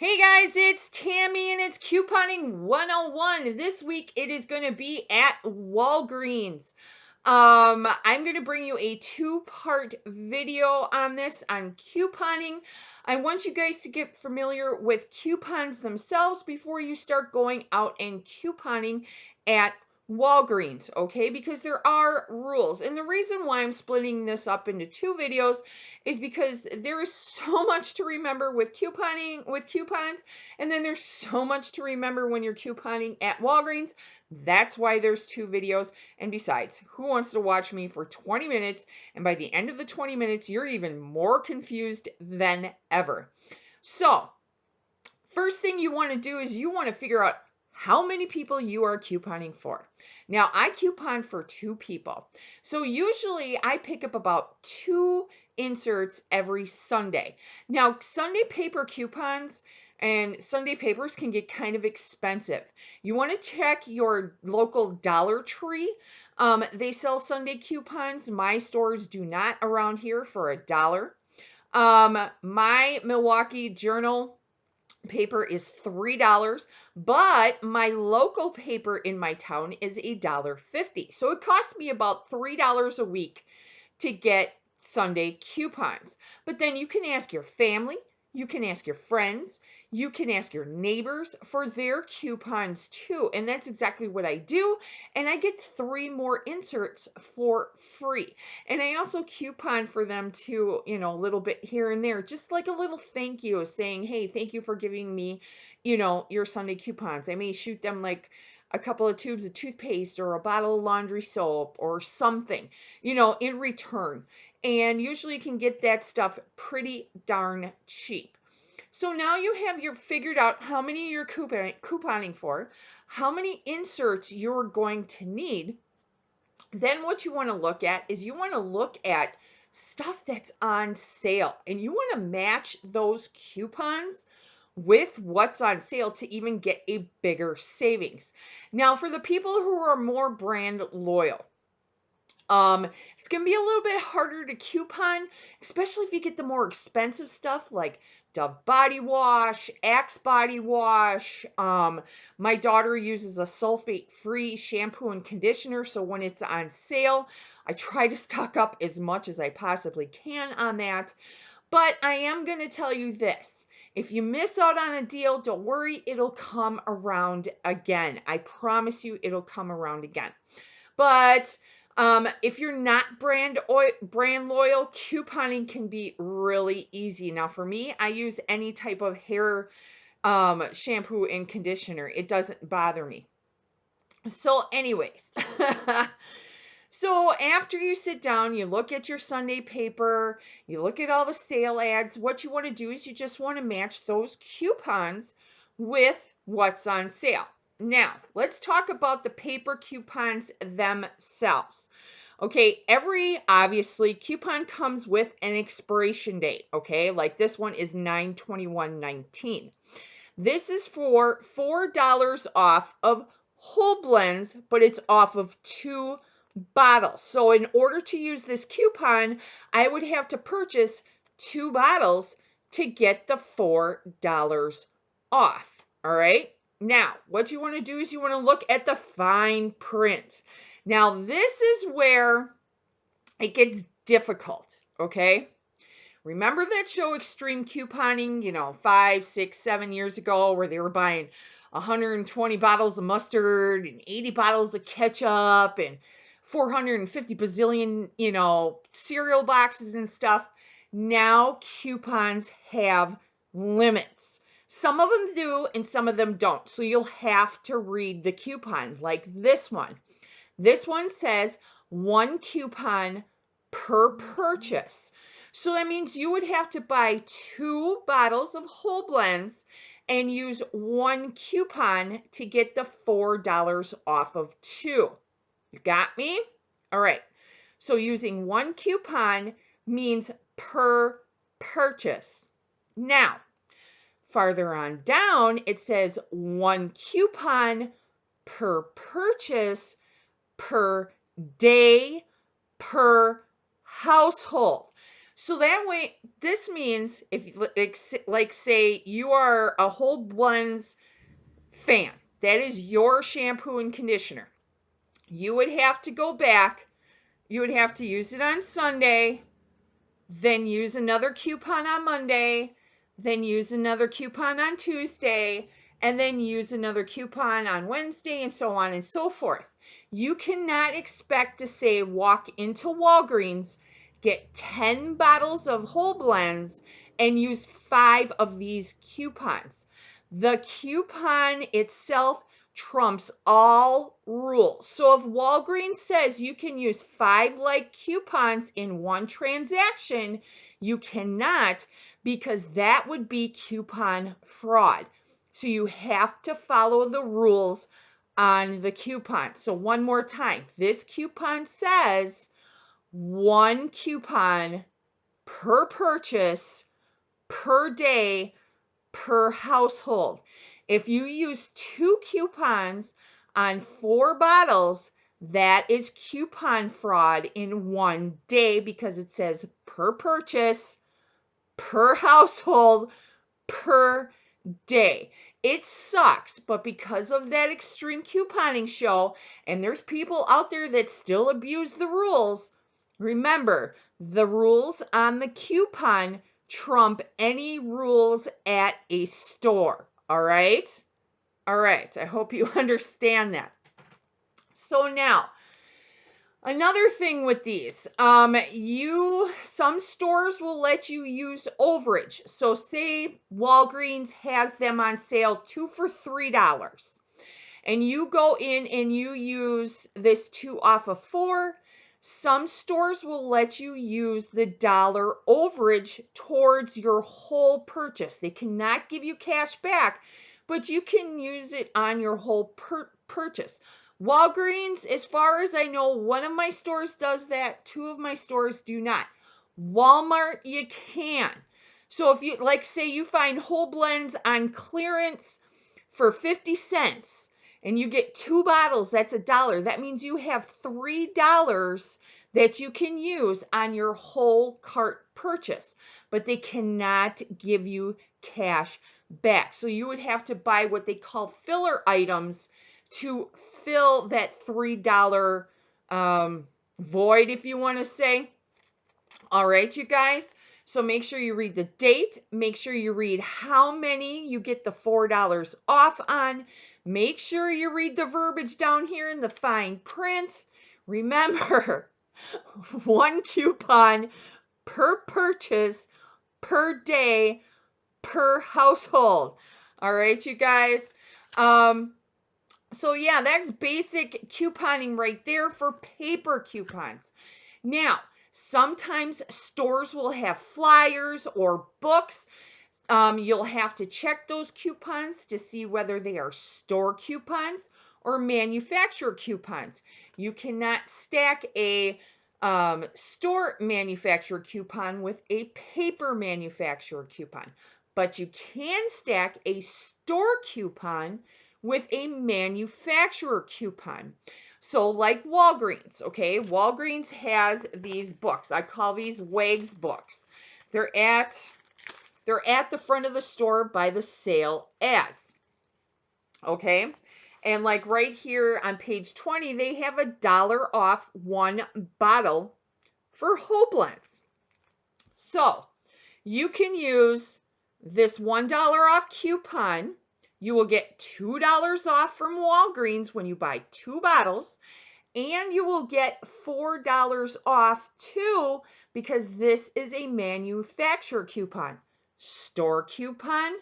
Hey guys, it's Tammy and it's Couponing 101. This week it is going to be at Walgreens. I'm going to bring you a two-part video on this on couponing. I want you guys to get familiar with coupons themselves before you start going out and couponing at Walgreens, okay? Because there are rules. And the reason why I'm splitting this up into two videos is because there is so much to remember with couponing, with coupons, and then there's so much to remember when you're couponing at Walgreens. That's why there's two videos. And besides, who wants to watch me for 20 minutes? And by the end of the 20 minutes, you're even more confused than ever. So, first thing you want to do is you want to figure out how many people you are couponing for. Now, I coupon for 2 people. So usually I pick up about 2 inserts every Sunday. Now, Sunday paper coupons and Sunday papers can get kind of expensive. You want to check your local Dollar Tree. They sell Sunday coupons. My stores do not around here for $1. My Milwaukee Journal paper is $3, but my local paper in my town is $1.50. So it costs me about $3 a week to get Sunday coupons. But then you can ask your family, you can ask your friends, you can ask your neighbors for their coupons too. And that's exactly what I do. And I get 3 more inserts for free. And I also coupon for them too, a little bit here and there, just like a little thank you saying, hey, thank you for giving me, your Sunday coupons. I may shoot them like a couple of tubes of toothpaste or a bottle of laundry soap or something, in return. And usually you can get that stuff pretty darn cheap. So now you have figured out how many you're couponing for, how many inserts you're going to need. Then what you want to look at is you want to look at stuff that's on sale, and you want to match those coupons with what's on sale to even get a bigger savings. Now, for the people who are more brand loyal, it's going to be a little bit harder to coupon, especially if you get the more expensive stuff like Dove body wash, Axe body wash. My daughter uses a sulfate-free shampoo and conditioner, so when it's on sale, I try to stock up as much as I possibly can on that. But I am going to tell you this. If you miss out on a deal, don't worry, it'll come around again. I promise you it'll come around again. But if you're not brand loyal, couponing can be really easy. Now, for me, I use any type of hair shampoo and conditioner. It doesn't bother me. So, anyways, so after you sit down, you look at your Sunday paper, you look at all the sale ads. What you want to do is you just want to match those coupons with what's on sale. Now, let's talk about the paper coupons themselves. Okay, obviously, coupon comes with an expiration date, okay? Like this one is 9/21/19. This is for $4 off of whole blends, but it's off of 2 bottles. So in order to use this coupon, I would have to purchase 2 bottles to get the $4 off, all right? Now, what you want to do is you want to look at the fine print. Now, this is where it gets difficult, okay? Remember that show Extreme Couponing, 5, 6, 7 years ago, where they were buying 120 bottles of mustard and 80 bottles of ketchup and 450 bazillion, cereal boxes and stuff? Now coupons have limits. Some of them do and some of them don't. So you'll have to read the coupon, like this one. This one says 1 coupon per purchase. So that means you would have to buy 2 bottles of whole blends and use 1 coupon to get the $4 off of 2. You got me? All right. So using 1 coupon means per purchase. Now, farther on down, it says 1 coupon per purchase per day per household. So that way, this means if, like say you are a Whole Blends fan, that is your shampoo and conditioner. You would have to go back, you would have to use it on Sunday, then use another coupon on Monday, then use another coupon on Tuesday, and then use another coupon on Wednesday, and so on and so forth. You cannot expect to say walk into Walgreens, get 10 bottles of Whole Blends, and use 5 of these coupons. The coupon itself trumps all rules. So if Walgreens says you can use 5 like coupons in one transaction, you cannot, because that would be coupon fraud. So you have to follow the rules on the coupon. So one more time, this coupon says 1 coupon per purchase per day per household. If you use 2 coupons on 4 bottles, that is coupon fraud in one day because it says per purchase, per household, per day. It sucks, but because of that extreme couponing show, and there's people out there that still abuse the rules, remember, the rules on the coupon trump any rules at a store. All right? All right. I hope you understand that. So now, another thing with these, some stores will let you use overage. So say Walgreens has them on sale 2 for $3. And you go in and you use this 2 off of 4. Some stores will let you use the dollar overage towards your whole purchase. They cannot give you cash back, but you can use it on your whole purchase. Walgreens, as far as I know, one of my stores does that, 2 of my stores do not. Walmart, you can. So if you, like, say you find Whole Blends on clearance for 50 cents, and you get 2 bottles, that's $1. That means you have $3 that you can use on your whole cart purchase, but they cannot give you cash back. So you would have to buy what they call filler items to fill that $3 void, if you want to say. All right, you guys. So make sure you read the date. Make sure you read how many you get the $4 off on. Make sure you read the verbiage down here in the fine print. Remember, 1 coupon per purchase per day per household. All right, you guys. So yeah, that's basic couponing right there for paper coupons. Now, sometimes stores will have flyers or books. You'll have to check those coupons to see whether they are store coupons or manufacturer coupons. You cannot stack a store manufacturer coupon with a paper manufacturer coupon, but you can stack a store coupon with a manufacturer coupon. So like Walgreens, okay? Walgreens has these books. I call these WAGs books. They're at the front of the store by the sale ads. Okay? And like right here on page 20, they have $1 off 1 bottle for Whole Blends. So, you can use this $1 off coupon. You will get $2 off from Walgreens when you buy 2 bottles, and you will get $4 off too because this is a manufacturer coupon. Store coupon,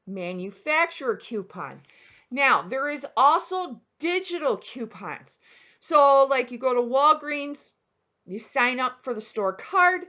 manufacturer coupon. Now, there is also digital coupons. So, like you go to Walgreens, you sign up for the store card.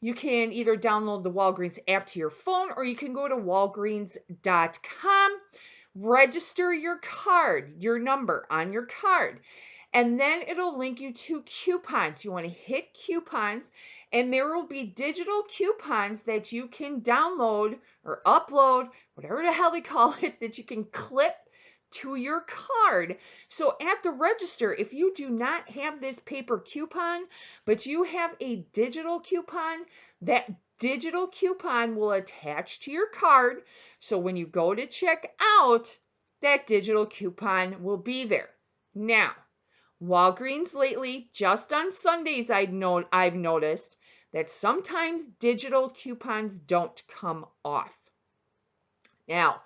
You can either download the Walgreens app to your phone or you can go to walgreens.com, register your card, your number on your card, and then it'll link you to coupons. You want to hit coupons, and there will be digital coupons that you can download or upload, whatever the hell they call it, that you can clip to your card. So at the register, if you do not have this paper coupon, but you have a digital coupon, that digital coupon will attach to your card. So when you go to check out, that digital coupon will be there. Now, Walgreens lately, just on Sundays, I've noticed that sometimes digital coupons don't come off. Now,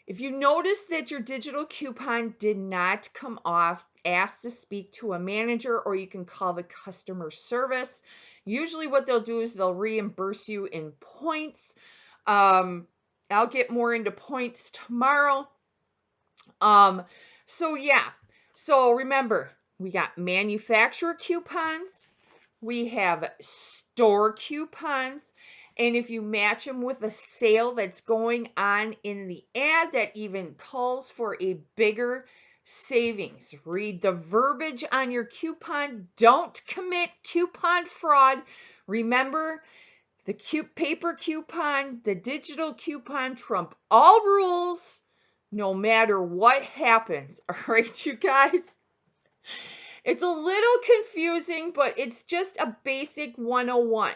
if you notice that your digital coupon did not come off, ask to speak to a manager, or you can call the customer service. Usually what they'll do is they'll reimburse you in points. I'll get more into points tomorrow. So yeah. So remember, we got manufacturer coupons, we have store coupons, and if you match them with a sale that's going on in the ad that even calls for a bigger savings. Read the verbiage on your coupon. Don't commit coupon fraud. Remember, the paper coupon, the digital coupon trump all rules, no matter what happens. All right, you guys? It's a little confusing, but it's just a basic 101.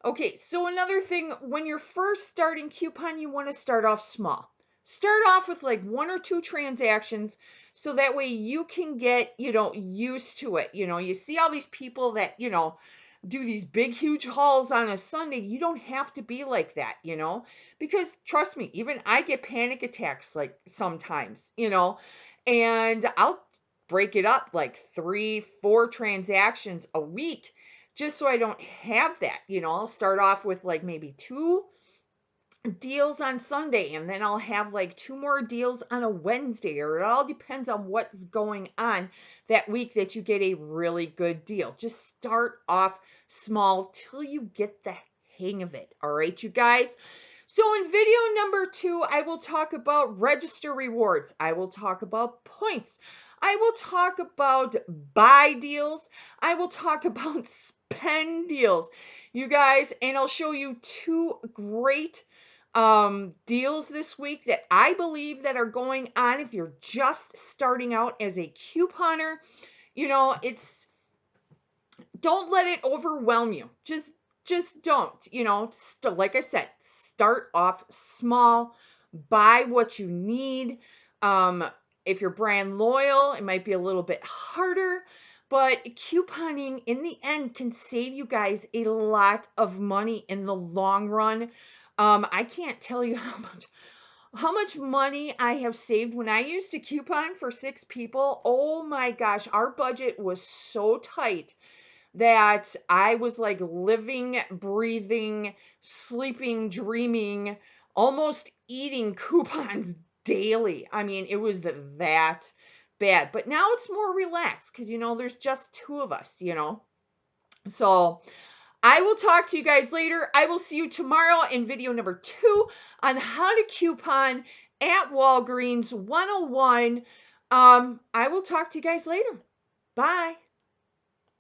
Okay, so another thing, when you're first starting coupon, you want to start off small. Start off with like 1 or 2 transactions so that way you can get, used to it. You see all these people that, do these big, huge hauls on a Sunday. You don't have to be like that, because trust me, even I get panic attacks like sometimes, and I'll break it up like 3, 4 transactions a week just so I don't have that. I'll start off with like maybe 2 deals on Sunday, and then I'll have like 2 more deals on a Wednesday, or it all depends on what's going on that week that you get a really good deal. Just start off small till you get the hang of it. All right, you guys? So in video number 2, I will talk about register rewards. I will talk about points. I will talk about buy deals. I will talk about spend deals, you guys, and I'll show you 2 great deals this week that I believe that are going on if you're just starting out as a couponer. Don't let it overwhelm you. Just don't, like I said, start off small, buy what you need. If you're brand loyal, it might be a little bit harder, but couponing in the end can save you guys a lot of money in the long run. I can't tell you how much money I have saved when I used to coupon for 6 people. Oh my gosh, our budget was so tight that I was like living, breathing, sleeping, dreaming, almost eating coupons daily. I mean, it was that bad. But now it's more relaxed because, there's just 2 of us, So I will talk to you guys later. I will see you tomorrow in video number 2 on how to coupon at Walgreens 101. I will talk to you guys later. Bye.